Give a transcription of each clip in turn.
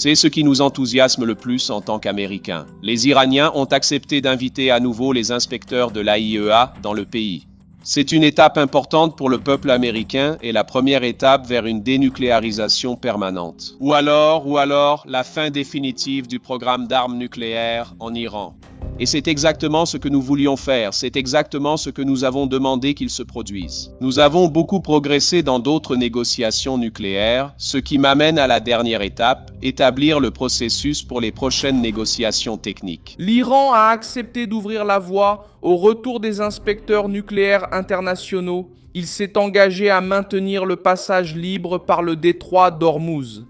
C'est ce qui nous enthousiasme le plus en tant qu'Américains. Les Iraniens ont accepté d'inviter à nouveau les inspecteurs de l'AIEA dans le pays. C'est une étape importante pour le peuple américain et la première étape vers une dénucléarisation permanente. Ou alors, la fin définitive du programme d'armes nucléaires en Iran. Et c'est exactement ce que nous voulions faire, c'est exactement ce que nous avons demandé qu'il se produise. Nous avons beaucoup progressé dans d'autres négociations nucléaires, ce qui m'amène à la dernière étape, établir le processus pour les prochaines négociations techniques. L'Iran a accepté d'ouvrir la voie au retour des inspecteurs nucléaires internationaux. Il s'est engagé à maintenir le passage libre par le détroit d'Ormuz.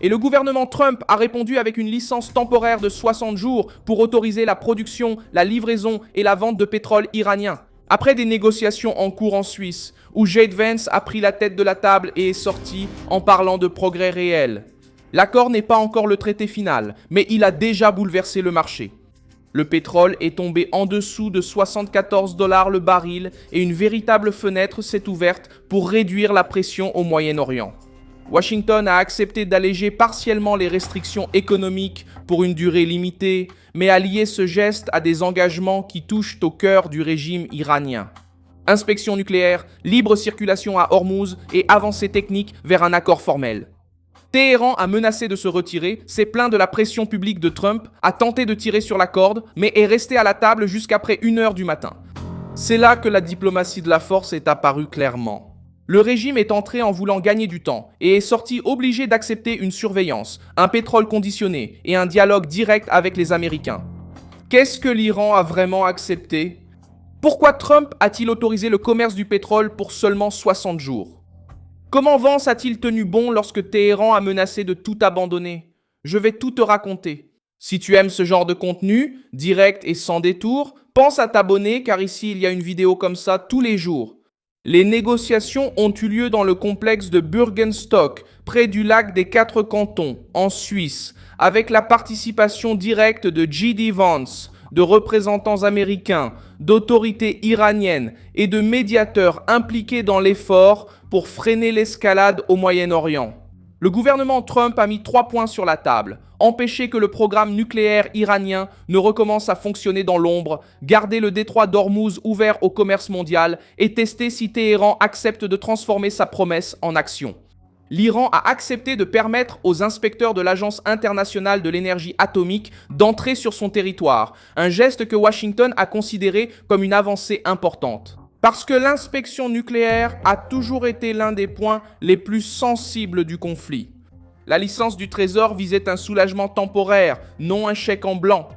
Et le gouvernement Trump a répondu avec une licence temporaire de 60 jours pour autoriser la production, la livraison et la vente de pétrole iranien. Après des négociations en cours en Suisse, où J.D. Vance a pris la tête de la table et est sorti en parlant de progrès réels. L'accord n'est pas encore le traité final, mais il a déjà bouleversé le marché. Le pétrole est tombé en dessous de 74 $ le baril et une véritable fenêtre s'est ouverte pour réduire la pression au Moyen-Orient. Washington a accepté d'alléger partiellement les restrictions économiques pour une durée limitée, mais a lié ce geste à des engagements qui touchent au cœur du régime iranien. Inspection nucléaire, libre circulation à Ormuz et avancée technique vers un accord formel. Téhéran a menacé de se retirer, s'est plaint de la pression publique de Trump, a tenté de tirer sur la corde, mais est resté à la table jusqu'après 1 h du matin. C'est là que la diplomatie de la force est apparue clairement. Le régime est entré en voulant gagner du temps et est sorti obligé d'accepter une surveillance, un pétrole conditionné et un dialogue direct avec les Américains. Qu'est-ce que l'Iran a vraiment accepté? Pourquoi Trump a-t-il autorisé le commerce du pétrole pour seulement 60 jours? Comment Vance a-t-il tenu bon lorsque Téhéran a menacé de tout abandonner? Je vais tout te raconter. Si tu aimes ce genre de contenu, direct et sans détour, pense à t'abonner car ici il y a une vidéo comme ça tous les jours. Les négociations ont eu lieu dans le complexe de Bürgenstock, près du lac des 4 cantons, en Suisse, avec la participation directe de J.D. Vance, de représentants américains, d'autorités iraniennes et de médiateurs impliqués dans l'effort pour freiner l'escalade au Moyen-Orient. Le gouvernement Trump a mis 3 points sur la table. Empêcher que le programme nucléaire iranien ne recommence à fonctionner dans l'ombre, garder le détroit d'Ormuz ouvert au commerce mondial et tester si Téhéran accepte de transformer sa promesse en action. L'Iran a accepté de permettre aux inspecteurs de l'Agence internationale de l'énergie atomique d'entrer sur son territoire, un geste que Washington a considéré comme une avancée importante. Parce que l'inspection nucléaire a toujours été l'un des points les plus sensibles du conflit. La licence du Trésor visait un soulagement temporaire, non un chèque en blanc.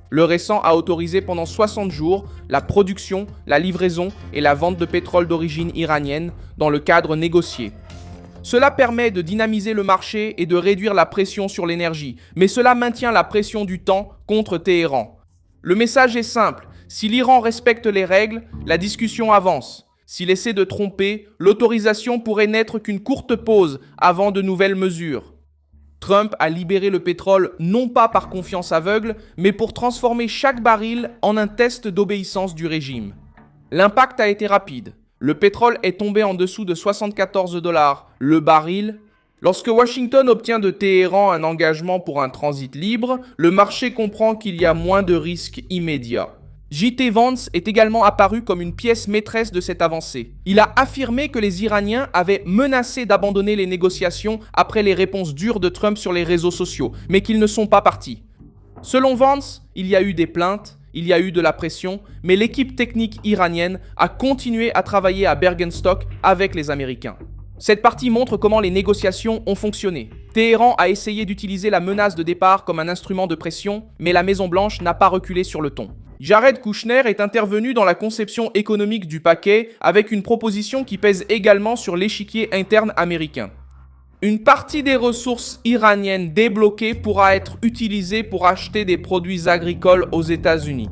Le récent a autorisé pendant 60 jours la production, la livraison et la vente de pétrole d'origine iranienne dans le cadre négocié. Cela permet de dynamiser le marché et de réduire la pression sur l'énergie, mais cela maintient la pression du temps contre Téhéran. Le message est simple. Si l'Iran respecte les règles, la discussion avance. S'il essaie de tromper, l'autorisation pourrait n'être qu'une courte pause avant de nouvelles mesures. Trump a libéré le pétrole non pas par confiance aveugle, mais pour transformer chaque baril en un test d'obéissance du régime. L'impact a été rapide. Le pétrole est tombé en dessous de 74 $ le baril. Lorsque Washington obtient de Téhéran un engagement pour un transit libre, le marché comprend qu'il y a moins de risques immédiats. J.D. Vance est également apparu comme une pièce maîtresse de cette avancée. Il a affirmé que les Iraniens avaient menacé d'abandonner les négociations après les réponses dures de Trump sur les réseaux sociaux, mais qu'ils ne sont pas partis. Selon Vance, il y a eu des plaintes, il y a eu de la pression, mais l'équipe technique iranienne a continué à travailler à Bürgenstock avec les Américains. Cette partie montre comment les négociations ont fonctionné. Téhéran a essayé d'utiliser la menace de départ comme un instrument de pression, mais la Maison-Blanche n'a pas reculé sur le ton. Jared Kushner est intervenu dans la conception économique du paquet avec une proposition qui pèse également sur l'échiquier interne américain. Une partie des ressources iraniennes débloquées pourra être utilisée pour acheter des produits agricoles aux États-Unis.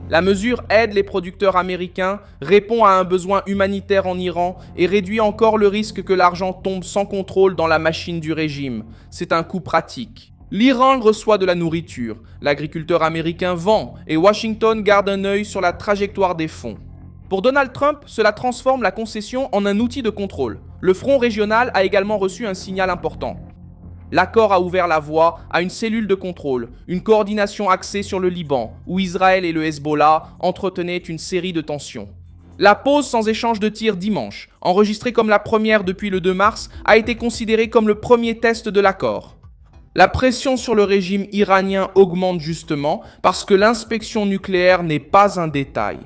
La mesure aide les producteurs américains, répond à un besoin humanitaire en Iran et réduit encore le risque que l'argent tombe sans contrôle dans la machine du régime. C'est un coup pratique. L'Iran reçoit de la nourriture, l'agriculteur américain vend et Washington garde un œil sur la trajectoire des fonds. Pour Donald Trump, cela transforme la concession en un outil de contrôle. Le front régional a également reçu un signal important. L'accord a ouvert la voie à une cellule de contrôle, une coordination axée sur le Liban, où Israël et le Hezbollah entretenaient une série de tensions. La pause sans échange de tirs dimanche, enregistrée comme la première depuis le 2 mars, a été considérée comme le premier test de l'accord. La pression sur le régime iranien augmente justement parce que l'inspection nucléaire n'est pas un détail.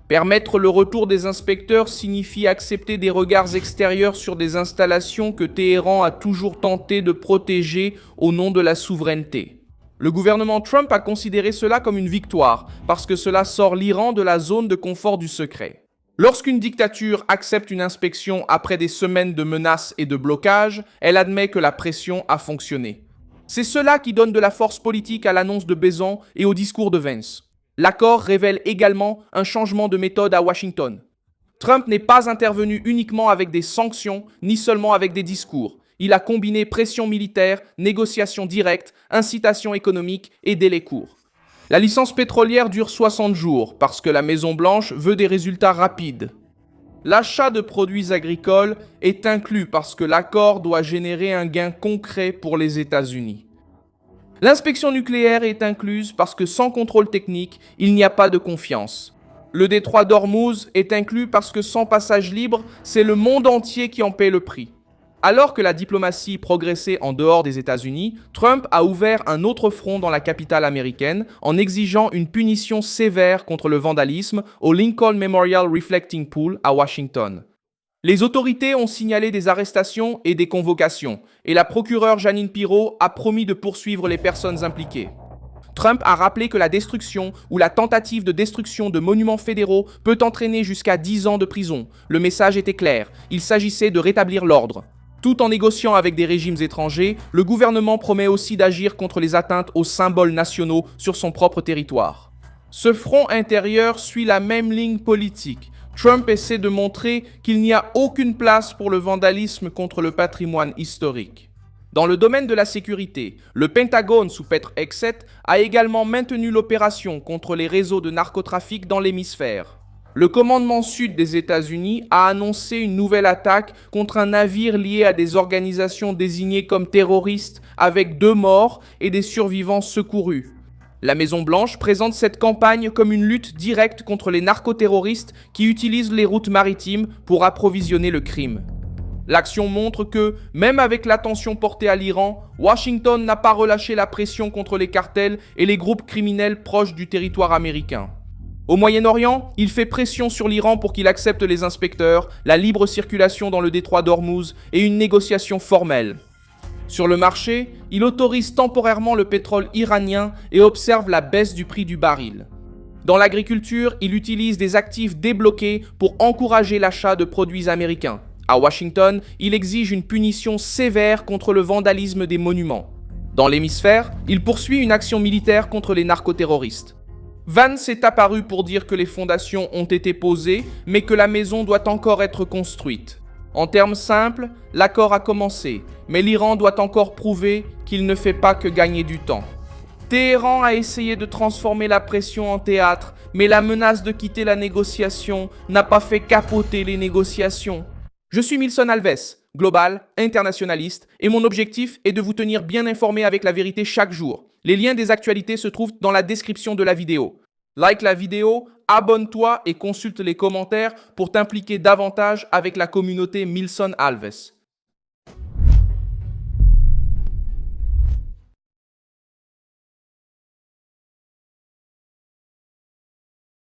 Permettre le retour des inspecteurs signifie accepter des regards extérieurs sur des installations que Téhéran a toujours tenté de protéger au nom de la souveraineté. Le gouvernement Trump a considéré cela comme une victoire parce que cela sort l'Iran de la zone de confort du secret. Lorsqu'une dictature accepte une inspection après des semaines de menaces et de blocages, elle admet que la pression a fonctionné. C'est cela qui donne de la force politique à l'annonce de Bézant et au discours de Vance. L'accord révèle également un changement de méthode à Washington. Trump n'est pas intervenu uniquement avec des sanctions, ni seulement avec des discours. Il a combiné pression militaire, négociations directes, incitation économique et délais courts. La licence pétrolière dure 60 jours parce que la Maison-Blanche veut des résultats rapides. L'achat de produits agricoles est inclus parce que l'accord doit générer un gain concret pour les États-Unis. L'inspection nucléaire est incluse parce que sans contrôle technique, il n'y a pas de confiance. Le détroit d'Ormuz est inclus parce que sans passage libre, c'est le monde entier qui en paie le prix. Alors que la diplomatie progressait en dehors des États-Unis, Trump a ouvert un autre front dans la capitale américaine en exigeant une punition sévère contre le vandalisme au Lincoln Memorial Reflecting Pool à Washington. Les autorités ont signalé des arrestations et des convocations, et la procureure Jeanine Pirro a promis de poursuivre les personnes impliquées. Trump a rappelé que la destruction ou la tentative de destruction de monuments fédéraux peut entraîner jusqu'à 10 ans de prison. Le message était clair, il s'agissait de rétablir l'ordre. Tout en négociant avec des régimes étrangers, le gouvernement promet aussi d'agir contre les atteintes aux symboles nationaux sur son propre territoire. Ce front intérieur suit la même ligne politique. Trump essaie de montrer qu'il n'y a aucune place pour le vandalisme contre le patrimoine historique. Dans le domaine de la sécurité, le Pentagone sous Pete Hegseth a également maintenu l'opération contre les réseaux de narcotrafic dans l'hémisphère. Le commandement sud des États-Unis a annoncé une nouvelle attaque contre un navire lié à des organisations désignées comme terroristes avec 2 morts et des survivants secourus. La Maison-Blanche présente cette campagne comme une lutte directe contre les narcoterroristes qui utilisent les routes maritimes pour approvisionner le crime. L'action montre que, même avec l'attention portée à l'Iran, Washington n'a pas relâché la pression contre les cartels et les groupes criminels proches du territoire américain. Au Moyen-Orient, il fait pression sur l'Iran pour qu'il accepte les inspecteurs, la libre circulation dans le détroit d'Ormuz et une négociation formelle. Sur le marché, il autorise temporairement le pétrole iranien et observe la baisse du prix du baril. Dans l'agriculture, il utilise des actifs débloqués pour encourager l'achat de produits américains. À Washington, il exige une punition sévère contre le vandalisme des monuments. Dans l'hémisphère, il poursuit une action militaire contre les narcoterroristes. Vance est apparu pour dire que les fondations ont été posées, mais que la maison doit encore être construite. En termes simples, l'accord a commencé, mais l'Iran doit encore prouver qu'il ne fait pas que gagner du temps. Téhéran a essayé de transformer la pression en théâtre, mais la menace de quitter la négociation n'a pas fait capoter les négociations. Je suis Milson Alves, global, internationaliste, et mon objectif est de vous tenir bien informé avec la vérité chaque jour. Les liens des actualités se trouvent dans la description de la vidéo. Like la vidéo, abonne-toi et consulte les commentaires pour t'impliquer davantage avec la communauté Milson Alves.